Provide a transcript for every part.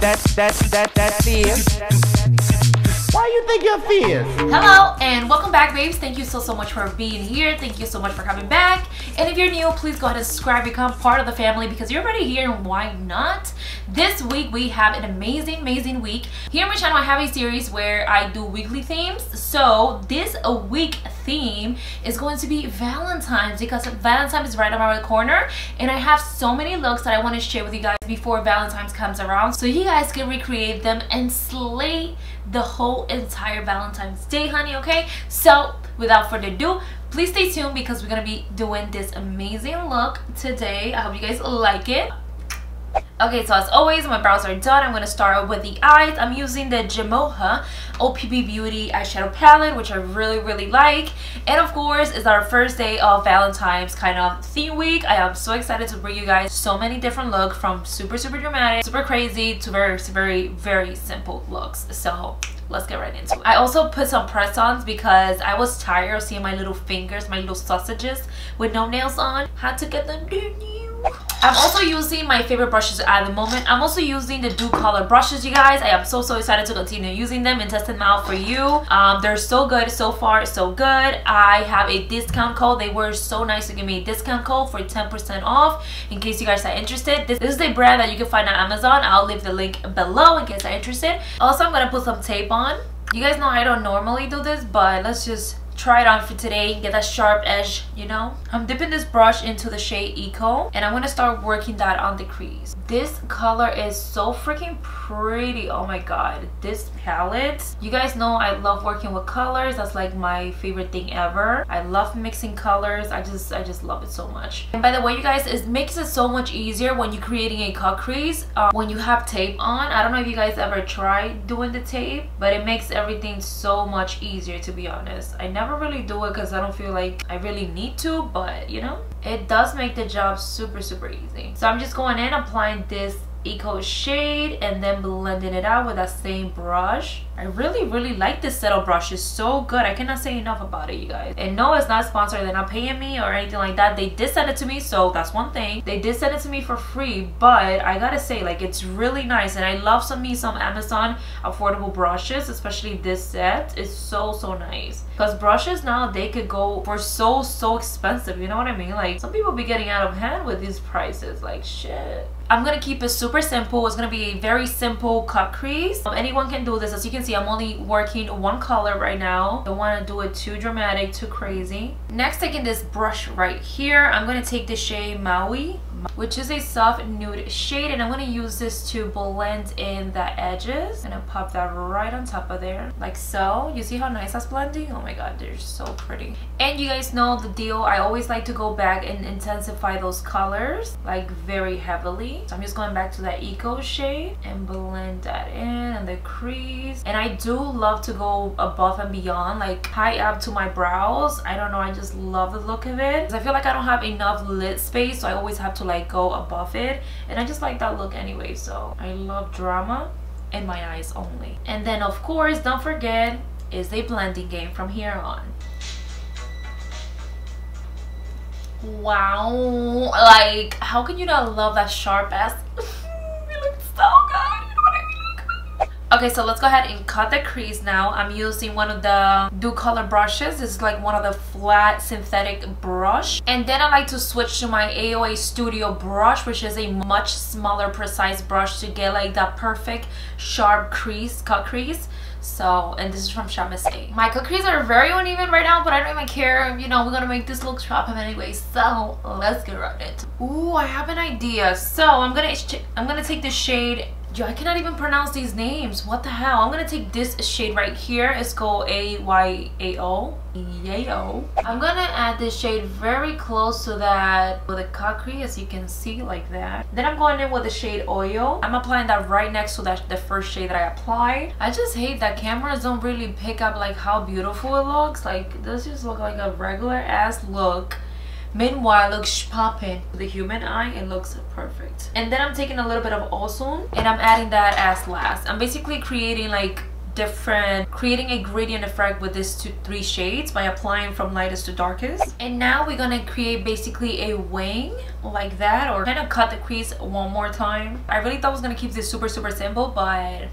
That's fierce. Why you think you're fierce? Hello and welcome back, babes. Thank you so much for being here. Thank you so much for coming back. And if you're new, please go ahead and subscribe, become part of the family because you're already here and why not? This week we have an amazing week. Here on my channel I have a series where I do weekly themes. So this week theme is going to be Valentine's because Valentine's is right around the corner and I have so many looks that I want to share with you guys before Valentine's comes around so you guys can recreate them and slay the whole entire Valentine's Day, honey. Okay, so without further ado, please stay tuned because we're gonna be doing this amazing look today. I hope you guys like it. Okay, so as always, my brows are done. I'm going to start with the eyes. I'm using the Yemoja OPV BEAUTY eyeshadow palette, which I really like. And of course, it's our first day of Valentine's kind of theme week. I am so excited to bring you guys so many different looks from super dramatic, super crazy to very simple looks. So let's get right into it. I also put some press-ons because I was tired of seeing my little fingers, my little sausages with no nails on. Had to get them new. I'm also using my favorite brushes at the moment. I'm also using the Dew Color brushes, you guys. I am so excited to continue using them and testing them out for you. They're so good so far, so good. I have a discount code. They were so nice to give me a discount code for 10% off in case you guys are interested. This is a brand that you can find on Amazon. I'll leave the link below in case you're interested. Also, I'm gonna put some tape on. You guys know I don't normally do this, but let's just try it on for today, get that sharp edge, you know. I'm dipping this brush into the shade Eco and I'm gonna start working that on the crease. This color is so freaking pretty. Oh my god, this palette, you guys know I love working with colors. That's like my favorite thing ever. I love mixing colors. I just love it so much. And by the way, you guys, it makes it so much easier when you're creating a cut crease when you have tape on. I don't know if you guys ever tried doing the tape, but it makes everything so much easier, to be honest. I never really do it because I don't feel like I really need to, but you know, it does make the job super easy. So I'm just going in, applying this Eco shade and then blending it out with that same brush. I really like this set of brushes. So good. I cannot say enough about it, you guys. And no, it's not sponsored. They're not paying me or anything like that. They did send it to me, so that's one thing. They did send it to me for free, but I gotta say, like, it's really nice. And I love some Amazon affordable brushes, especially this set. It's so nice. Because brushes now, they could go for so expensive. You know what I mean? Like, some people be getting out of hand with these prices. Like, shit. I'm gonna keep it super simple. It's gonna be a very simple cut crease. Anyone can do this. As you can see, I'm only working one color right now. Don't want to do it too dramatic, too crazy. Next, taking this brush right here, I'm gonna take the shade Maui, which is a soft nude shade, and I'm going to use this to blend in the edges and pop that right on top of there like so. You see how nice that's blending? Oh my god, they're so pretty. And you guys know the deal, I always like to go back and intensify those colors like very heavily. So I'm just going back to that Eco shade and blend that in and the crease. And I do love to go above and beyond, like high up to my brows. I don't know, I just love the look of it. I feel like I don't have enough lid space, so I always have to like go above it, and I just like that look anyway. So I love drama in my eyes only. And then of course, don't forget, is a blending game from here on. Wow, like how can you not love that sharp ass? It looks so good. You know what I mean? Okay, so let's go ahead and cut the crease now. I'm using one of the Dew Color brushes. This is like one of the flat synthetic brush. And then I like to switch to my AOA Studio brush, which is a much smaller, precise brush to get like that perfect sharp crease, cut crease. So, and this is from Sahony.b. My cut creases are very uneven right now, but I don't even care. You know, we're gonna make this look sharp anyway. So let's get right into it. Ooh, I have an idea. So I'm gonna take the shade. Yo, I cannot even pronounce these names. What the hell? I'm gonna take this shade right here. It's called AYAO. Yayo. I'm gonna add this shade very close to that with a cut crease, as you can see, like that. Then I'm going in with the shade Oil. I'm applying that right next to the first shade that I applied. I just hate that cameras don't really pick up like how beautiful it looks. Like, this just look like a regular ass look. Meanwhile, it looks popping. The human eye, it looks perfect. And then I'm taking a little bit of Ozone and I'm adding that as last. I'm basically creating like different, creating a gradient effect with these 3 shades by applying from lightest to darkest. And now we're gonna create basically a wing like that, or kind of cut the crease one more time. I really thought I was gonna keep this super simple, but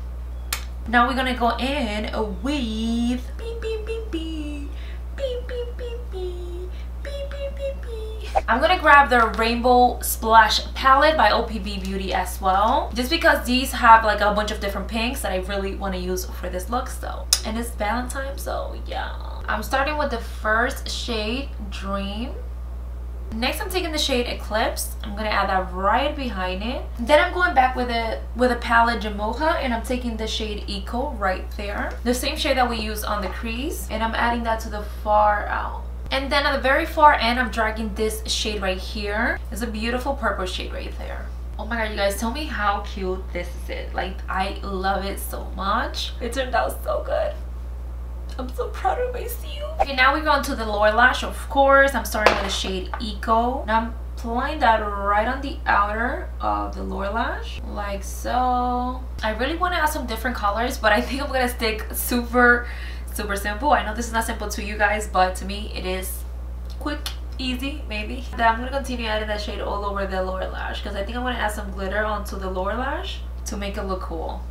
now we're gonna go in with beep beep beep beep beep beep beep beep beep beep beep beep. I'm gonna grab the Rainbow Splash palette by OPV Beauty as well, just because these have like a bunch of different pinks that I really want to use for this look. So, and it's Valentine's, so yeah. I'm starting with the first shade, Dream. Next, I'm taking the shade Eclipse. I'm gonna add that right behind it. Then I'm going back with a palette Yemoja, and I'm taking the shade Eco right there, the same shade that we used on the crease, and I'm adding that to the far out. And then at the very far end, I'm dragging this shade right here. It's a beautiful purple shade right there. Oh my god, you guys, tell me how cute this is. Like, I love it so much. It turned out so good. I'm so proud of myself. Okay, now we're going to the lower lash, of course. I'm starting with the shade Eco. Now I'm applying that right on the outer of the lower lash, like so. I really want to add some different colors, but I think I'm gonna stick super simple. I know this is not simple to you guys, but to me it is quick, easy, maybe. Then I'm gonna continue adding that shade all over the lower lash, because I think I want to add some glitter onto the lower lash to make it look cool.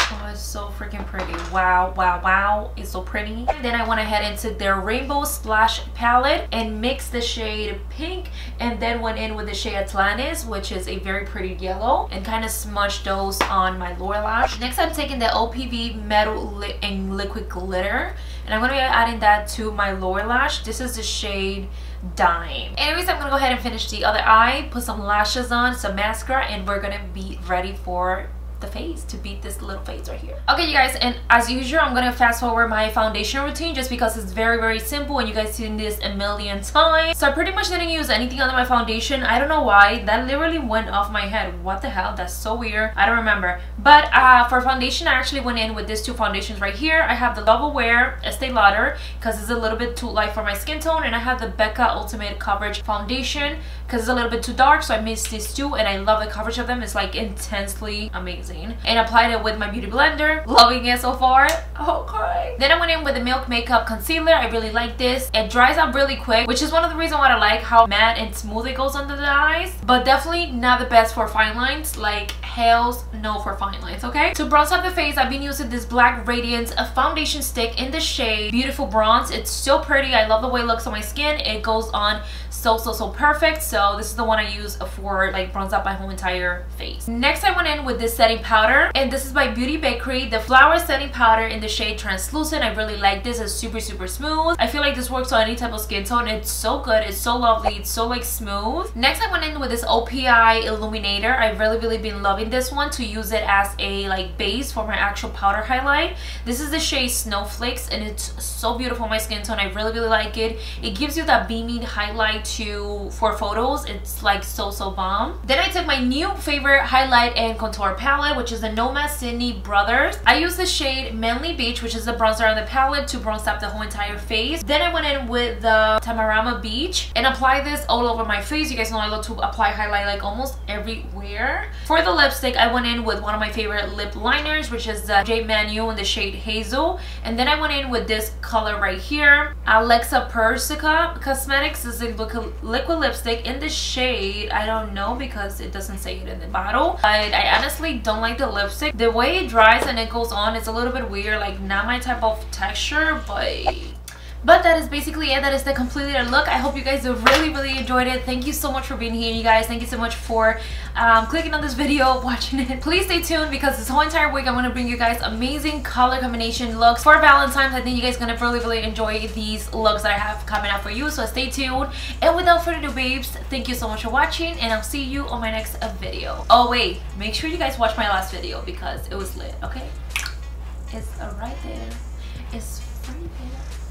Oh, it's so freaking pretty. Wow, wow, wow. It's so pretty. And then I went ahead and took their Rainbow Splash palette and mixed the shade Pink, and then went in with the shade Atlantis, which is a very pretty yellow, and kind of smudged those on my lower lash. Next, I'm taking the OPV Metal and Liquid Glitter, and I'm going to be adding that to my lower lash. This is the shade Dime. Anyways, I'm going to go ahead and finish the other eye, put some lashes on, some mascara, and we're going to be ready for the face, to beat this little face right here. Okay, you guys, and as usual, I'm gonna fast forward my foundation routine just because it's very simple and you guys seen this a million times. So I pretty much didn't use anything under my foundation. I don't know why. That literally went off my head. What the hell? That's so weird. I don't remember. But for foundation, I actually went in with these 2 foundations right here. I have the Love Wear EsteeLauder because it's a little bit too light for my skin tone, and I have the Becca Ultimate Coverage Foundation because it's a little bit too dark, so I mixed these 2, and I love the coverage of them. It's like intensely amazing. And applied it with my beauty blender. Loving it so far. Okay. Then I went in with the Milk Makeup Concealer. I really like this. It dries up really quick, which is one of the reasons why I like how matte and smooth it goes under the eyes. But definitely not the best for fine lines. Like, hells no for fine lines, okay? To bronze up the face, I've been using this BlackRadiance foundation stick in the shade Beautiful Bronze. It's so pretty. I love the way it looks on my skin. It goes on so perfect. So this is the one I use for like bronze up my whole entire face. Next, I went in with this setting powder, and this is by BeautyBakerie, the Flower Setting Powder in the shade Translucent. I really like this. It's super smooth. I feel like this works on any type of skin tone. It's so good. It's so lovely. It's so like smooth. Next, I went in with this OPI Illuminator. I've really been loving this one to use it as a like base for my actual powder highlight. This is the shade Snowflakes, and it's so beautiful on my skin tone. I really like it. It gives you that beaming highlight for photos. It's like so bomb. Then I took my new favorite highlight and contour palette, which is the Nomad Sydney Brothers. I use the shade Manly Beach, which is the bronzer on the palette, to bronze up the whole entire face. Then I went in with the Tamarama Beach and applied this all over my face. You guys know I love to apply highlight like almost everywhere. For the lipstick, I went in with one of my favorite lip liners, which is the J Manu in the shade Hazel. And then I went in with this color right here, Alexa Persica Cosmetics. This is a liquid lipstick in the shade, I don't know because it doesn't say it in the bottle, but I honestly don't like the lipstick. The way it dries and it goes on, it's a little bit weird, like not my type of texture, but that is basically it. That is the completed look. I hope you guys really enjoyed it. Thank you so much for being here, you guys. Thank you so much for clicking on this video, watching it. Please stay tuned because this whole entire week I'm going to bring you guys amazing color combination looks for Valentine's. I think you guys are going to really enjoy these looks that I have coming up for you, so stay tuned. And without further ado, babes, thank you so much for watching, and I'll see you on my next video. Oh wait, make sure you guys watch my last video because it was lit, okay? It's right there. It's right there.